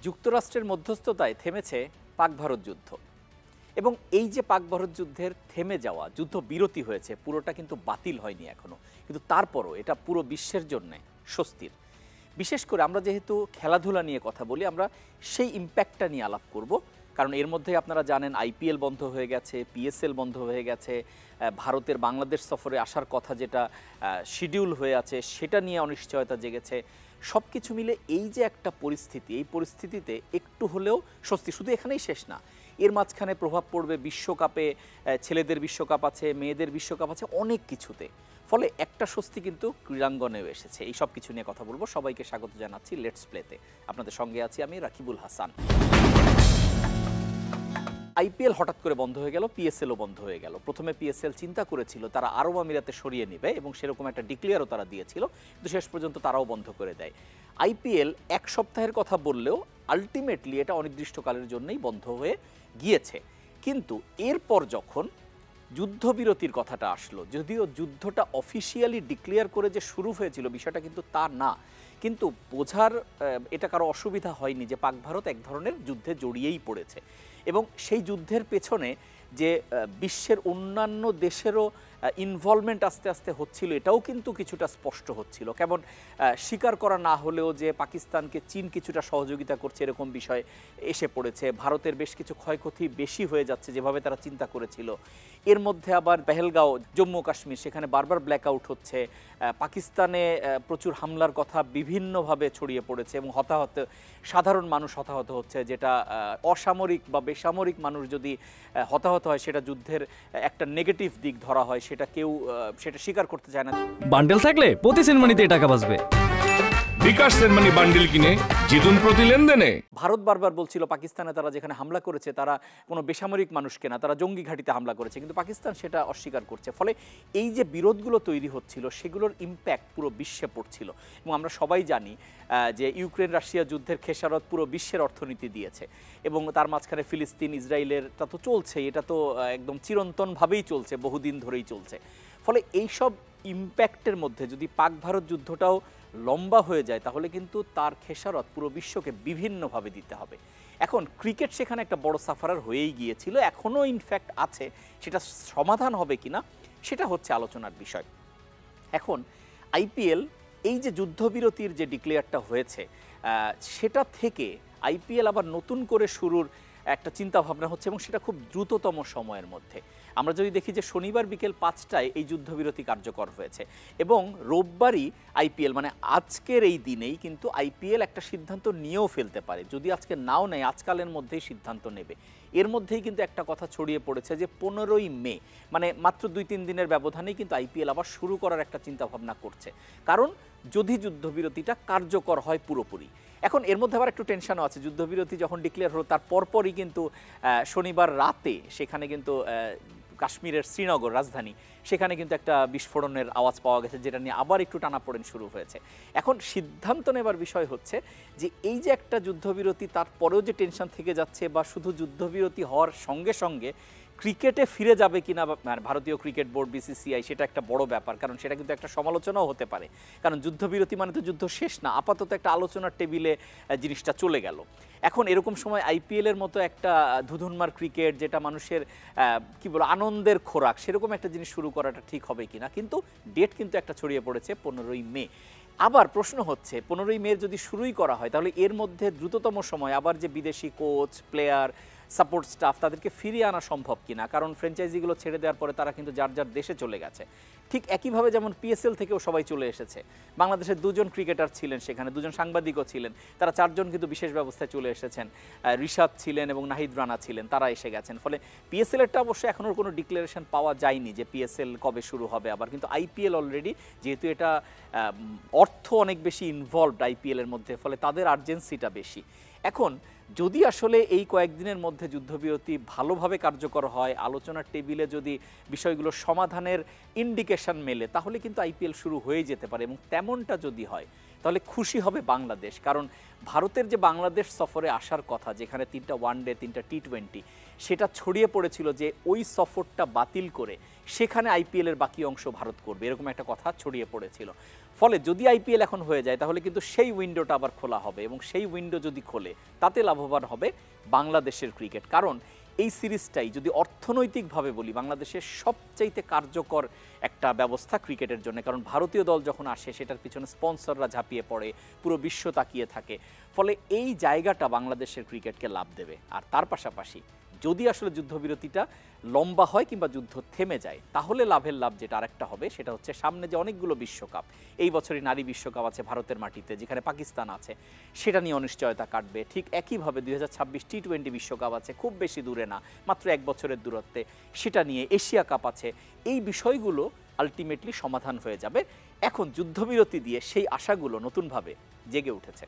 যুক্তরাষ্ট্রের মধ্যস্থতায় থেমেছে পাক ভারত যুদ্ধ এবং এই যে পাক ভারত যুদ্ধের থেমে যাওয়া যুদ্ধ বিরতি হয়েছে পুরোটা কিন্তু বাতিল হয়নি এখনো, কিন্তু তারপরও এটা পুরো বিশ্বের জন্য স্বস্তির। বিশেষ করে আমরা যেহেতু খেলাধুলা নিয়ে কথা বলি, আমরা সেই ইম্প্যাক্টটা নিয়ে আলাপ করব, কারণ এর মধ্যে আপনারা জানেন আইপিএল বন্ধ হয়ে গেছে, পিএসএল বন্ধ হয়ে গেছে, ভারতের বাংলাদেশ সফরে আসার কথা যেটা শিডিউল হয়ে আছে সেটা নিয়ে অনিশ্চয়তা জেগেছে। সব কিছু মিলে এই যে একটা পরিস্থিতি, এই পরিস্থিতিতে একটু হলেও স্বস্তি। শুধু এখানেই শেষ না, এর মাঝখানে প্রভাব পড়বে বিশ্বকাপে, ছেলেদের বিশ্বকাপ আছে, মেয়েদের বিশ্বকাপ আছে, অনেক কিছুতে। ফলে একটা স্বস্তি কিন্তু ক্রীড়াঙ্গনেও এসেছে। এই সব কিছু নিয়ে কথা বলবো। সবাইকে স্বাগত জানাচ্ছি লেটস প্লেতে। আপনাদের সঙ্গে আছি আমি রাকিবুল হাসান। আইপিএল হঠাৎ করে বন্ধ হয়ে গেল, পিএসএলও বন্ধ হয়ে গেল। প্রথমে পিএসএল চিন্তা করেছিল তারা আরব আমিরাতে সরিয়ে নেবে এবং সেরকম একটা ডিক্লেয়ারও তারা দিয়েছিল, কিন্তু শেষ পর্যন্ত তারাও বন্ধ করে দেয়। আইপিএল এক সপ্তাহের কথা বললেও আলটিমেটলি এটা অনির্দিষ্টকালের জন্যই বন্ধ হয়ে গিয়েছে। কিন্তু এরপর যখন যুদ্ধবিরতির কথাটা আসলো, যদিও যুদ্ধটা অফিসিয়ালি ডিক্লেয়ার করে যে শুরু হয়েছিল বিষয়টা কিন্তু তা না, কিন্তু বোঝার এটা কারো অসুবিধা হয়নি যে পাক ভারত এক ধরনের যুদ্ধে জড়িয়েই পড়েছে এবং সেই যুদ্ধের পেছনে যে বিশ্বের অন্যান্য দেশেরও ইনভলভমেন্ট আস্তে আস্তে হচ্ছিল এটাও কিন্তু কিছুটা স্পষ্ট হচ্ছিল। কেমন স্বীকার করা না হলেও যে পাকিস্তানকে চীন কিছুটা সহযোগিতা করছে এরকম বিষয় এসে পড়েছে। ভারতের বেশ কিছু ক্ষয়ক্ষতি বেশি হয়ে যাচ্ছে যেভাবে তারা চিন্তা করেছিল। এর মধ্যে আবার পেহেলগাঁও, জম্মু কাশ্মীর, সেখানে বারবার ব্ল্যাকআউট হচ্ছে। পাকিস্তানে প্রচুর হামলার কথা বিভিন্নভাবে ছড়িয়ে পড়েছে এবং সাধারণ মানুষ হতাহত হচ্ছে, যেটা অসামরিক বা বেসামরিক মানুষ যদি হতাহত হয় সেটা যুদ্ধের একটা নেগেটিভ দিক ধরা হয়, সেটা কেউ সেটা স্বীকার করতে চায় না। বান্ডেল থাকলে প্রতি সেনমানিতে টাকা বাঁচবে। বিকাশ সেনমানি বান্ডেল কিনে জিতুন প্রতি লেনদেনে। ভারত বারবার বলছিল পাকিস্তানে তারা যেখানে হামলা করেছে তারা কোনো বেসামরিক মানুষকে না, তারা জঙ্গি ঘাঁটিতে হামলা করেছে, কিন্তু পাকিস্তান সেটা অস্বীকার করছে। ফলে এই যে বিরোধগুলো তৈরি হচ্ছিল সেগুলোর ইম্প্যাক্ট পুরো বিশ্বে পড়ছিল এবং আমরা সবাই জানি যে ইউক্রেন রাশিয়া যুদ্ধের খেসারত পুরো বিশ্বের অর্থনীতি দিয়েছে এবং তার মাঝখানে ফিলিস্তিন ইসরায়েলের তা তো চলছে, এটা তো একদম চিরন্তনভাবেই চলছে, বহুদিন ধরেই চলছে। ফলে এইসব ইম্প্যাক্টের মধ্যে যদি পাক ভারত যুদ্ধটাও লম্বা হয়ে যায় তাহলে কিন্তু তার খেসারত পুরো বিশ্বকে বিভিন্নভাবে দিতে হবে। এখন ক্রিকেট সেখানে একটা বড় সাফারার হয়েই গিয়েছিল, এখনও ইনফ্যাক্ট আছে, সেটা সমাধান হবে কিনা সেটা হচ্ছে আলোচনার বিষয়। এখন আইপিএল এই যে যুদ্ধবিরতির যে ডিক্লেয়ারটা হয়েছে সেটা থেকে আইপিএল আবার নতুন করে শুরুর একটা চিন্তা ভাবনা হচ্ছে এবং সেটা খুব দ্রুততম সময়ের মধ্যে। আমরা যদি দেখি যে শনিবার বিকেল 5টায় এই যুদ্ধবিরতি কার্যকর হয়েছে এবং রোববারই আইপিএল, মানে আজকের এই দিনেই কিন্তু আইপিএল একটা সিদ্ধান্ত নিয়েও ফেলতে পারে। যদি আজকে নাও নেয়, আজকালের মধ্যেই সিদ্ধান্ত নেবে। এর মধ্যেই কিন্তু একটা কথা ছড়িয়ে পড়েছে যে 15ই মে, মানে মাত্র 2-3 দিনের ব্যবধানেই কিন্তু আইপিএল আবার শুরু করার একটা চিন্তাভাবনা করছে, কারণ যদি যুদ্ধবিরতিটা কার্যকর হয় পুরোপুরি। এখন এর মধ্যে আবার একটু টেনশনও আছে, যুদ্ধবিরতি যখন ডিক্লেয়ার হলো তার পরপরই কিন্তু শনিবার রাতে সেখানে কিন্তু কাশ্মীরের শ্রীনগর রাজধানী, সেখানে কিন্তু একটা বিস্ফোরণের আওয়াজ পাওয়া গেছে, যেটা নিয়ে আবার একটু টানাপোড়েন শুরু হয়েছে। এখন সিদ্ধান্ত নেবার বিষয় হচ্ছে যে এই যে একটা যুদ্ধবিরতি তারপরেও যে টেনশন থেকে যাচ্ছে, বা শুধু যুদ্ধবিরতি হওয়ার সঙ্গে সঙ্গে ক্রিকেটে ফিরে যাবে কিনা ভারতীয় ক্রিকেট বোর্ড বিসিসিআই, সেটা একটা বড় ব্যাপার, কারণ সেটা কিন্তু একটা সমালোচনাও হতে পারে। কারণ যুদ্ধবিরতি মানে তো যুদ্ধ শেষ না, আপাতত একটা আলোচনার টেবিলে জিনিসটা চলে গেল। এখন এরকম সময় আইপিএলের মতো একটা ধুধুনমার ক্রিকেট, যেটা মানুষের কি বলো আনন্দের খোরাক, সেরকম একটা জিনিস শুরু করাটা ঠিক হবে কিনা, কিন্তু ডেট কিন্তু একটা ছড়িয়ে পড়েছে 15ই মে। আবার প্রশ্ন হচ্ছে 15ই মে যদি শুরুই করা হয় তাহলে এর মধ্যে দ্রুততম সময় আবার যে বিদেশি কোচ, প্লেয়ার, সাপোর্ট স্টাফ তাদেরকে ফিরিয়ে আনা সম্ভব কিনা, কারণ ফ্র্যাঞ্চাইজিগুলো ছেড়ে দেওয়ার পরে তারা কিন্তু যার যার দেশে চলে গেছে। ঠিক একইভাবে যেমন পিএসএল থেকেও সবাই চলে এসেছে, বাংলাদেশের 2জন ক্রিকেটার ছিলেন সেখানে, 2জন সাংবাদিকও ছিলেন, তারা 4জন কিন্তু বিশেষ ব্যবস্থায় চলে এসেছেন। রিশাদ ছিলেন এবং নাহিদ রানা ছিলেন, তারা এসে গেছেন। ফলে পিএসএলেরটা অবশ্যই এখনও কোনো ডিক্লারেশন পাওয়া যায়নি যে পিএসএল কবে শুরু হবে আবার, কিন্তু আইপিএল অলরেডি, যেহেতু এটা অর্থ অনেক বেশি ইনভলভড আইপিএলের মধ্যে, ফলে তাদের আর্জেন্সিটা বেশি। এখন যদি আসলে এই কয়েকদিনের মধ্যে যুদ্ধবিরতি ভালোভাবে কার্যকর হয়, আলোচনার টেবিলে যদি বিষয়গুলো সমাধানের ইন্ডিকেশন মেলে, তাহলে কিন্তু আইপিএল শুরু হয়ে যেতে পারে এবং তেমনটা যদি হয় তাহলে খুশি হবে বাংলাদেশ। কারণ ভারতের যে বাংলাদেশ সফরে আসার কথা, যেখানে 3টা ওয়ানডে 3টা টি20, সেটা ছড়িয়ে পড়েছিল যে ওই সফরটা বাতিল করে সেখানে আইপিএলের বাকি অংশ ভারত করবে, এরকম একটা কথা ছড়িয়ে পড়েছিল। ফলে যদি আইপিএল এখন হয়ে যায় তাহলে কিন্তু সেই উইন্ডোটা আবার খোলা হবে, এবং সেই উইন্ডো যদি খোলে তাতে লাভবান হবে বাংলাদেশের ক্রিকেট। কারণ এই সিরিজটাই যদি অর্থনৈতিকভাবে বলি, বাংলাদেশের সবচাইতে কার্যকর একটা ব্যবস্থা ক্রিকেটের জন্য। কারণ ভারতীয় দল যখন আসে সেটার পিছনে স্পন্সররা ঝাঁপিয়ে পড়ে, পুরো বিশ্ব তাকিয়ে থাকে। ফলে এই জায়গাটা বাংলাদেশের ক্রিকেটকে লাভ দেবে। আর তার পাশাপাশি যদি আসলে যুদ্ধবিরতিটা লম্বা হয় কিংবা যুদ্ধ থেমে যায়, তাহলে লাভের লাভ যেটা আরেকটা হবে সেটা হচ্ছে সামনে যে অনেকগুলো বিশ্বকাপ, এই বছরই নারী বিশ্বকাপ আছে ভারতের মাটিতে, যেখানে পাকিস্তান আছে, সেটা নিয়ে অনিশ্চয়তা কাটবে। ঠিক একইভাবে 2026 টি20 বিশ্বকাপ আছে, খুব বেশি দূরে না, মাত্র 1 বছরের দূরত্বে, সেটা নিয়ে এশিয়া কাপ আছে। এই বিষয়গুলো আলটিমেটলি সমাধান হয়ে যাবে। এখন যুদ্ধবিরতি দিয়ে সেই আশাগুলো নতুনভাবে জেগে উঠেছে।